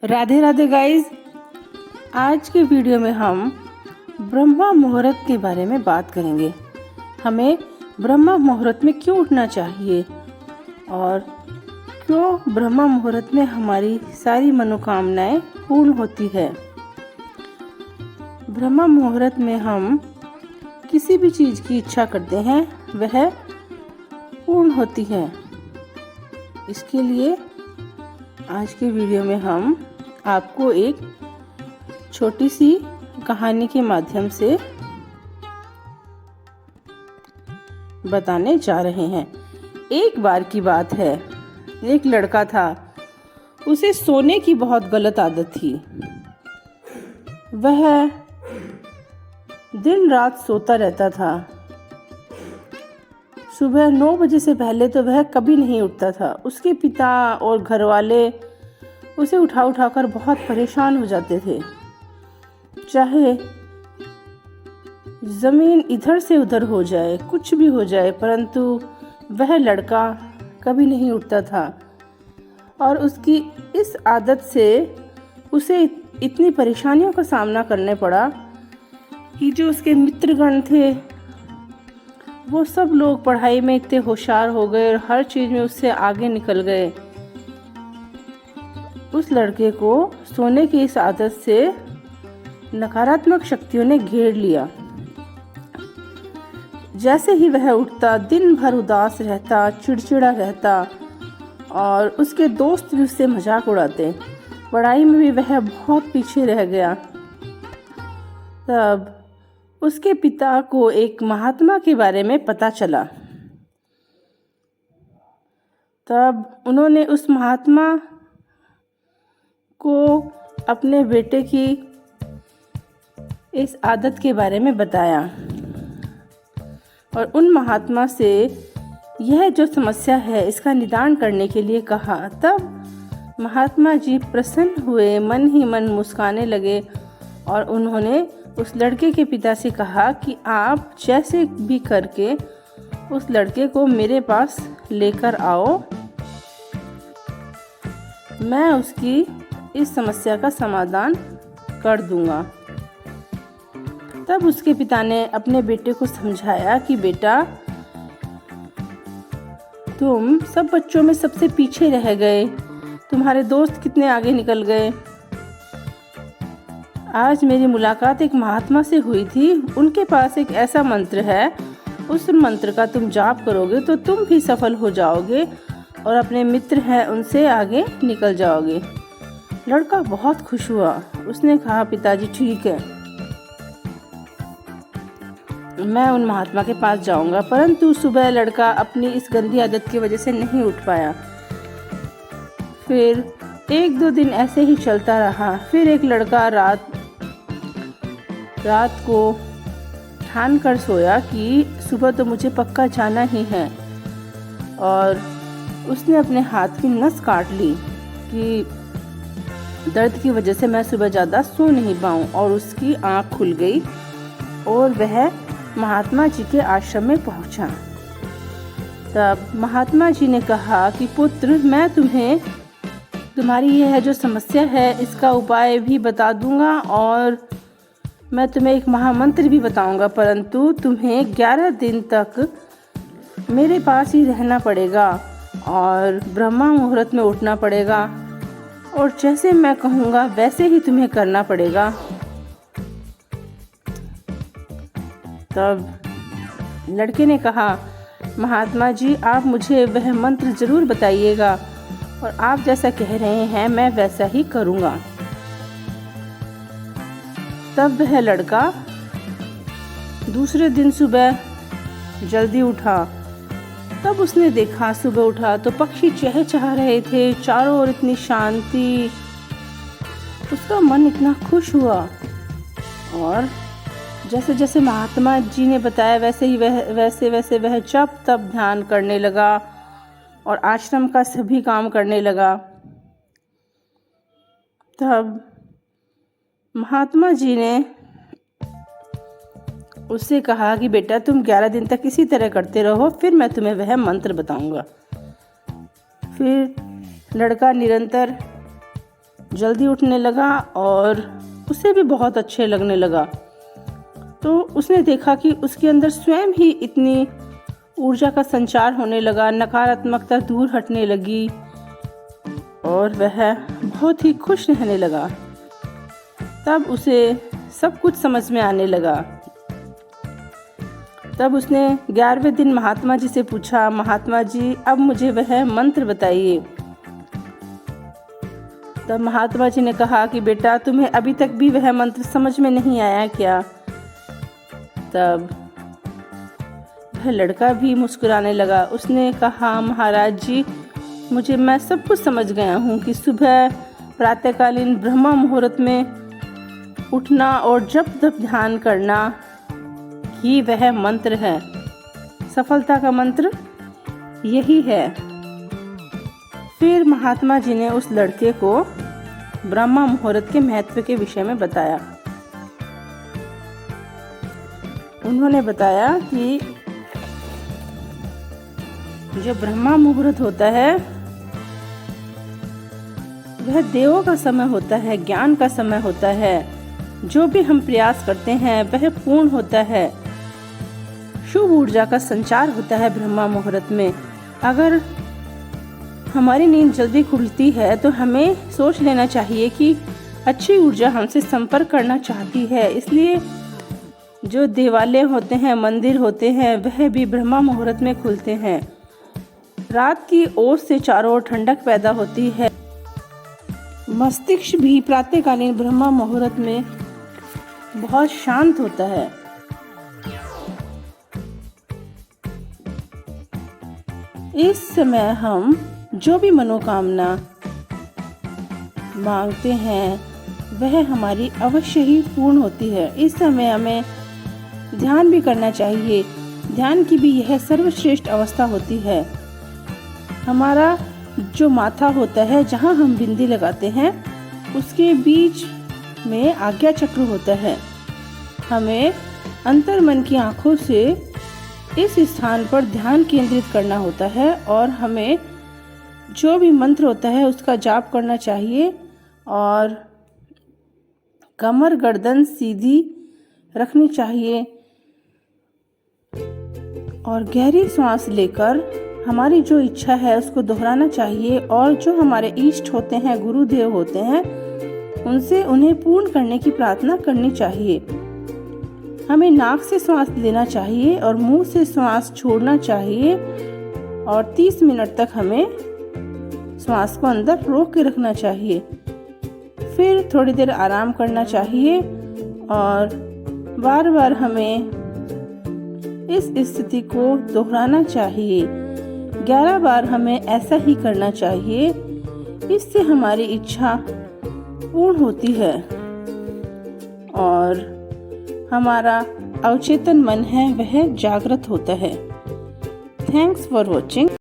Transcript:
Radhe Radhe guys. आज के video में हम ब्रह्मा मुहूर्त के बारे में बात करेंगे। हमें ब्रह्मा मुहूर्त में क्यों उठना चाहिए और क्यों ब्रह्मा मुहूर्त में हमारी सारी मनोकामनाएं पूर्ण होती है। ब्रह्मा मुहूर्त में हम किसी भी चीज़ की इच्छा करते हैं वह पूर्ण होती है। इसके लिए आज के वीडियो में हम आपको एक छोटी सी कहानी के माध्यम से बताने जा रहे हैं। एक बार की बात है, एक लड़का था। उसे सोने की बहुत गलत आदत थी। वह दिन रात सोता रहता था। सुबह 9 बजे से पहले तो वह कभी नहीं उठता था। उसके पिता और घर वाले उसे उठा कर बहुत परेशान हो जाते थे। चाहे ज़मीन इधर से उधर हो जाए, कुछ भी हो जाए, परंतु वह लड़का कभी नहीं उठता था। और उसकी इस आदत से उसे इतनी परेशानियों का सामना करने पड़ा कि जो उसके मित्रगण थे वो सब लोग पढ़ाई में इतने होशियार हो गए और हर चीज़ में उससे आगे निकल गए। उस लड़के को सोने की इस आदत से नकारात्मक शक्तियों ने घेर लिया। जैसे ही वह उठता दिन भर उदास रहता, चिड़चिड़ा रहता और उसके दोस्त भी उससे मजाक उड़ाते। पढ़ाई में भी वह बहुत पीछे रह गया। तब उसके पिता को एक महात्मा के बारे में पता चला। तब उन्होंने उस महात्मा को अपने बेटे की इस आदत के बारे में बताया और उन महात्मा से यह जो समस्या है इसका निदान करने के लिए कहा। तब महात्मा जी प्रसन्न हुए, मन ही मन मुस्काने लगे और उन्होंने उस लड़के के पिता से कहा कि आप जैसे भी करके उस लड़के को मेरे पास लेकर आओ, मैं उसकी इस समस्या का समाधान कर दूंगा। तब उसके पिता ने अपने बेटे को समझाया कि बेटा, तुम सब बच्चों में सबसे पीछे रह गए, तुम्हारे दोस्त कितने आगे निकल गए। आज मेरी मुलाकात एक महात्मा से हुई थी। उनके पास एक ऐसा मंत्र है, उस मंत्र का तुम जाप करोगे तो तुम भी सफल हो जाओगे और अपने मित्र हैं उनसे आगे निकल जाओगे। लड़का बहुत खुश हुआ। उसने कहा, पिताजी ठीक है, मैं उन महात्मा के पास जाऊंगा। परंतु सुबह लड़का अपनी इस गंदी आदत की वजह से नहीं उठ पाया। फिर 1-2 दिन ऐसे ही चलता रहा। फिर एक लड़का रात को ठान कर सोया कि सुबह तो मुझे पक्का जाना ही है, और उसने अपने हाथ की नस काट ली कि दर्द की वजह से मैं सुबह ज़्यादा सो नहीं पाऊँ। और उसकी आँख खुल गई और वह महात्मा जी के आश्रम में पहुँचा। तब महात्मा जी ने कहा कि पुत्र, मैं तुम्हें तुम्हारी यह जो समस्या है इसका उपाय भी बता दूंगा और मैं तुम्हें एक महामंत्र भी बताऊंगा, परंतु तुम्हें 11 दिन तक मेरे पास ही रहना पड़ेगा और ब्रह्मा मुहूर्त में उठना पड़ेगा और जैसे मैं कहूँगा वैसे ही तुम्हें करना पड़ेगा। तब लड़के ने कहा, महात्मा जी, आप मुझे वह मंत्र ज़रूर बताइएगा और आप जैसा कह रहे हैं मैं वैसा ही करूँगा। तब वह लड़का दूसरे दिन सुबह जल्दी उठा। तब उसने देखा, सुबह उठा तो पक्षी चहचहा रहे थे, चारों ओर इतनी शांति। उसका मन इतना खुश हुआ और जैसे जैसे महात्मा जी ने बताया वैसे वह जप तप ध्यान करने लगा और आश्रम का सभी काम करने लगा। तब महात्मा जी ने उससे कहा कि बेटा, तुम 11 दिन तक इसी तरह करते रहो, फिर मैं तुम्हें वह मंत्र बताऊंगा। फिर लड़का निरंतर जल्दी उठने लगा और उसे भी बहुत अच्छे लगने लगा। तो उसने देखा कि उसके अंदर स्वयं ही इतनी ऊर्जा का संचार होने लगा, नकारात्मकता दूर हटने लगी और वह बहुत ही खुश रहने लगा। तब उसे सब कुछ समझ में आने लगा। तब उसने 11वें दिन महात्मा जी से पूछा, महात्मा जी अब मुझे वह मंत्र बताइए। तब महात्मा जी ने कहा कि बेटा तुम्हें अभी तक भी वह मंत्र समझ में नहीं आया क्या? तब वह लड़का भी मुस्कुराने लगा। उसने कहा महाराज जी मैं सब कुछ समझ गया हूँ कि सुबह प्रातःकालीन ब्रह्म मुहूर्त में उठना और जप तप ध्यान करना ही वह मंत्र है। सफलता का मंत्र यही है। फिर महात्मा जी ने उस लड़के को ब्रह्म मुहूर्त के महत्व के विषय में बताया। उन्होंने बताया कि जो ब्रह्म मुहूर्त होता है वह देवों का समय होता है, ज्ञान का समय होता है। जो भी हम प्रयास करते हैं वह पूर्ण होता है। शुभ ऊर्जा का संचार होता है ब्रह्म मुहूर्त में। अगर हमारी नींद जल्दी खुलती है तो हमें सोच लेना चाहिए कि अच्छी ऊर्जा हमसे संपर्क करना चाहती है। इसलिए जो देवालय होते हैं, मंदिर होते हैं, वह भी ब्रह्म मुहूर्त में खुलते हैं। रात की ओस से चारों ओर ठंडक पैदा होती है। मस्तिष्क भी प्रातःकालीन ब्रह्म मुहूर्त में बहुत शांत होता है। इस समय हम जो भी मनोकामना मांगते हैं वह हमारी अवश्य ही पूर्ण होती है। इस समय हमें ध्यान भी करना चाहिए। ध्यान की भी यह सर्वश्रेष्ठ अवस्था होती है। हमारा जो माथा होता है, जहाँ हम बिंदी लगाते हैं, उसके बीच में आज्ञा चक्र होता है। हमें अंतर्मन की आंखों से इस स्थान पर ध्यान केंद्रित करना होता है और हमें जो भी मंत्र होता है उसका जाप करना चाहिए और कमर गर्दन सीधी रखनी चाहिए और गहरी सांस लेकर हमारी जो इच्छा है उसको दोहराना चाहिए और जो हमारे इष्ट होते हैं, गुरुदेव होते हैं, उनसे उन्हें पूर्ण करने की प्रार्थना करनी चाहिए। हमें नाक से सांस लेना चाहिए और मुंह से सांस छोड़ना चाहिए और 30 मिनट तक हमें सांस को अंदर रोक के रखना चाहिए। फिर थोड़ी देर आराम करना चाहिए और बार बार हमें इस स्थिति को दोहराना चाहिए। 11 बार हमें ऐसा ही करना चाहिए। इससे हमारी इच्छा पूर्ण होती है और हमारा अवचेतन मन है वह जागृत होता है। Thanks for watching.